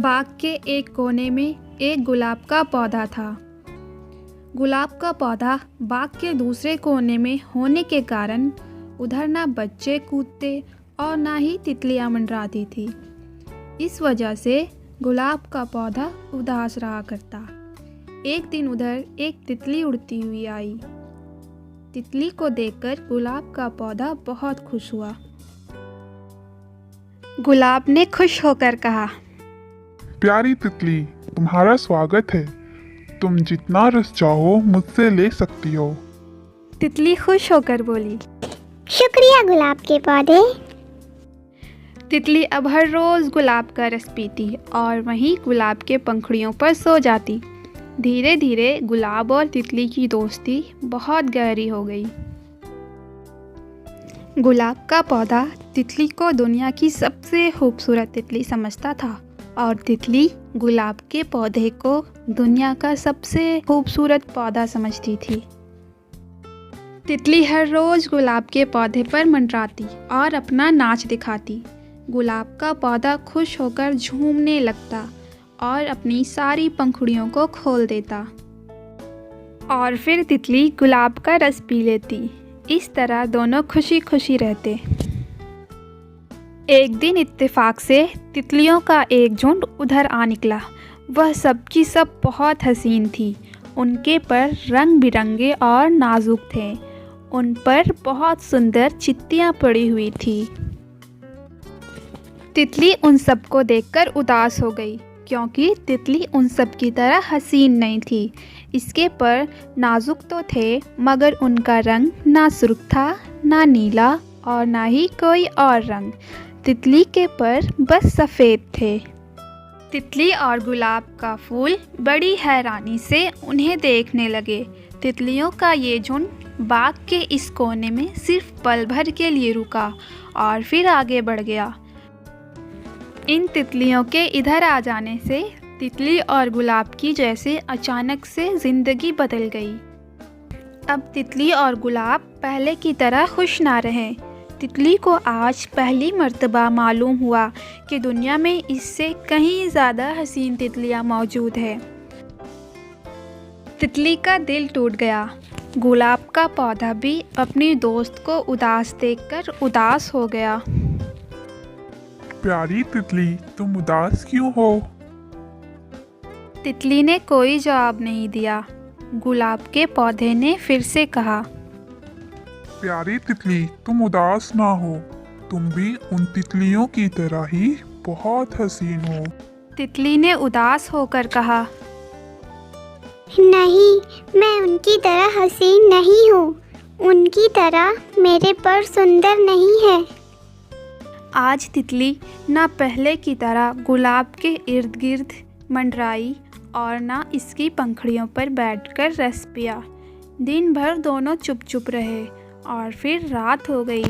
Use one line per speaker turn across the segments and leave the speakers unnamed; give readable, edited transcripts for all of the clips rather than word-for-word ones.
बाग के एक कोने में एक गुलाब का पौधा था। गुलाब का पौधा बाग के दूसरे कोने में होने के कारण उधर ना बच्चे कूदते और ना ही तितलियां मंडराती थी। इस वजह से गुलाब का पौधा उदास रहा करता। एक दिन उधर एक तितली उड़ती हुई आई। तितली को देखकर गुलाब का पौधा बहुत खुश हुआ। गुलाब ने खुश होकर कहा,
प्यारी तितली, तुम्हारा स्वागत है। तुम जितना रस चाहो मुझसे ले सकती हो।
तितली खुश होकर बोली,
शुक्रिया गुलाब के पौधे।
तितली अब हर रोज़ गुलाब का रस पीती और वहीं गुलाब के पंखुड़ियों पर सो जाती। धीरे धीरे गुलाब और तितली की दोस्ती बहुत गहरी हो गई। गुलाब का पौधा तितली को दुनिया की सबसे खूबसूरत तितली समझता था और तितली गुलाब के पौधे को दुनिया का सबसे खूबसूरत पौधा समझती थी। तितली हर रोज़ गुलाब के पौधे पर मंडराती और अपना नाच दिखाती। गुलाब का पौधा खुश होकर झूमने लगता और अपनी सारी पंखुड़ियों को खोल देता और फिर तितली गुलाब का रस पी लेती। इस तरह दोनों खुशी खुशी रहते। एक दिन इत्तेफाक से तितलियों का एक झुंड उधर आ निकला। वह सब की सब बहुत हसीन थी। उनके पर रंग बिरंगे और नाजुक थे। उन पर बहुत सुंदर चित्तियाँ पड़ी हुई थी। तितली उन सबको देखकर उदास हो गई क्योंकि तितली उन सब की तरह हसीन नहीं थी। इसके पर नाजुक तो थे मगर उनका रंग ना सुर्ख था, ना नीला और ना ही कोई और रंग। तितली के पर बस सफ़ेद थे। तितली और गुलाब का फूल बड़ी हैरानी से उन्हें देखने लगे। तितलियों का ये झुंड बाग के इस कोने में सिर्फ पल भर के लिए रुका और फिर आगे बढ़ गया। इन तितलियों के इधर आ जाने से तितली और गुलाब की जैसे अचानक से ज़िंदगी बदल गई। अब तितली और गुलाब पहले की तरह खुश ना रहे। तितली को आज पहली मर्तबा मालूम हुआ कि दुनिया में इससे कहीं ज़्यादा हसीन तितलियाँ मौजूद हैं। तितली का दिल टूट गया। गुलाब का पौधा भी अपनी दोस्त को उदास देखकर उदास हो गया।
प्यारी तितली, तुम उदास क्यों हो?
तितली ने कोई जवाब नहीं दिया। गुलाब के पौधे ने फिर से कहा,
प्यारी तितली, तुम उदास ना हो। तुम भी उन तितलियों की तरह ही बहुत हसीन हो।
तितली ने उदास होकर कहा,
नहीं, मैं उनकी तरह हसीन नहीं हूँ। उनकी तरह मेरे पर सुंदर नहीं है।
आज तितली ना पहले की तरह गुलाब के इर्द गिर्द मंडराई और ना इसकी पंखुड़ियों पर बैठकर रस पिया। दिन भर दोनों चुप चुप रहे और फिर रात हो गई।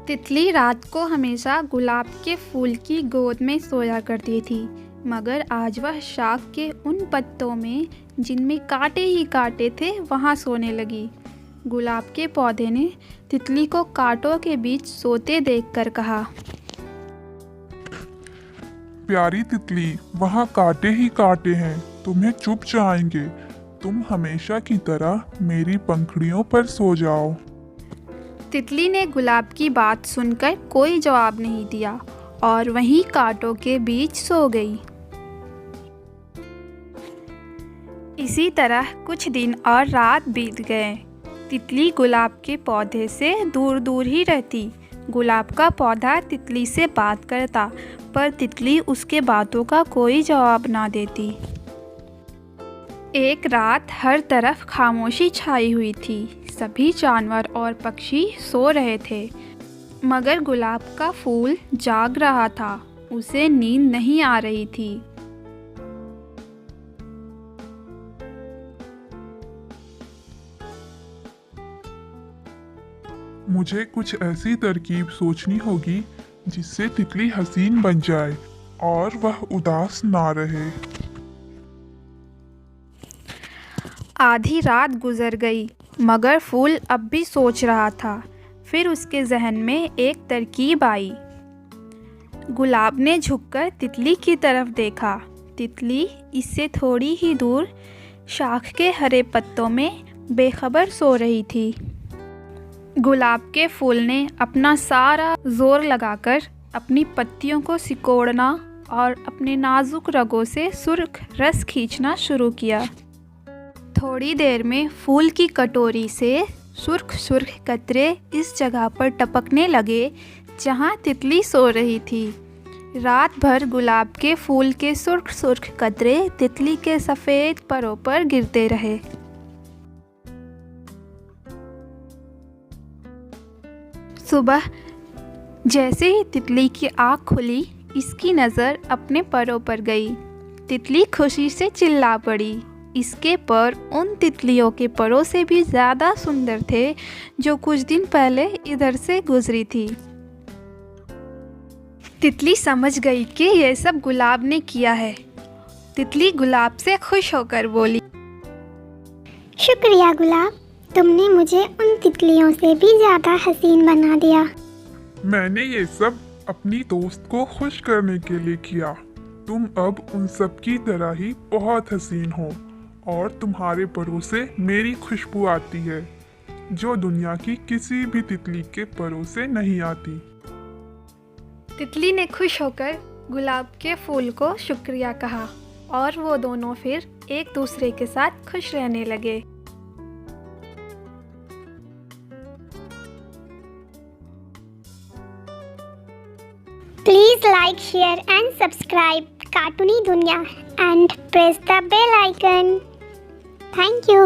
तितली रात को हमेशा गुलाब के फूल की गोद में सोया करती थी मगर आज वह शाख के उन पत्तों में जिनमें कांटे ही कांटे थे वहाँ सोने लगी। गुलाब के पौधे ने तितली को कांटों के बीच सोते देखकर कहा,
प्यारी तितली, वहाँ कांटे ही कांटे हैं, तुम्हें चुभ जाएंगे। तुम हमेशा की तरह मेरी पंखुड़ियों पर सो जाओ।
तितली ने गुलाब की बात सुनकर कोई जवाब नहीं दिया और वहीं कांटों के बीच सो गई। इसी तरह कुछ दिन और रात बीत गए। तितली गुलाब के पौधे से दूर दूर ही रहती। गुलाब का पौधा तितली से बात करता पर तितली उसके बातों का कोई जवाब ना देती। एक रात हर तरफ खामोशी छाई हुई थी। सभी जानवर और पक्षी सो रहे थे मगर गुलाब का फूल जाग रहा था। उसे नींद नहीं आ रही थी।
मुझे कुछ ऐसी तरकीब सोचनी होगी जिससे तितली हसीन बन जाए और वह उदास ना रहे।
आधी रात गुजर गई मगर फूल अब भी सोच रहा था। फिर उसके जहन में एक तरकीब आई। गुलाब ने झुककर तितली की तरफ देखा। तितली इससे थोड़ी ही दूर शाख के हरे पत्तों में बेखबर सो रही थी। गुलाब के फूल ने अपना सारा जोर लगाकर अपनी पत्तियों को सिकोड़ना और अपने नाजुक रगों से सुर्ख रस खींचना शुरू किया। थोड़ी देर में फूल की कटोरी से सुर्ख सुर्ख कतरे इस जगह पर टपकने लगे जहाँ तितली सो रही थी। रात भर गुलाब के फूल के सुर्ख सुर्ख कतरे तितली के सफ़ेद परों पर गिरते रहे। सुबह जैसे ही तितली की आँख खुली, इसकी नज़र अपने परों पर गई। तितली खुशी से चिल्ला पड़ी। इसके पर उन तितलियों के परों से भी ज़्यादा सुंदर थे जो कुछ दिन पहले इधर से गुजरी थी। तितली समझ गई कि यह सब गुलाब ने किया है। तितली गुलाब से खुश होकर बोली,
शुक्रिया गुलाब, तुमने मुझे उन तितलियों से भी ज़्यादा हसीन बना दिया।
मैंने ये सब अपनी दोस्त को खुश करने के लिए किया। तुम अब उन सब की तरह ही बहुत हसीन हो और तुम्हारे परों से मेरी खुशबू आती है जो दुनिया की किसी भी तितली के परों से नहीं आती।
तितली ने खुश होकर गुलाब के फूल को शुक्रिया कहा और वो दोनों फिर एक दूसरे के साथ खुश रहने लगे।
Please like, share and subscribe Cartoony Dunya and press the bell icon. Thank you.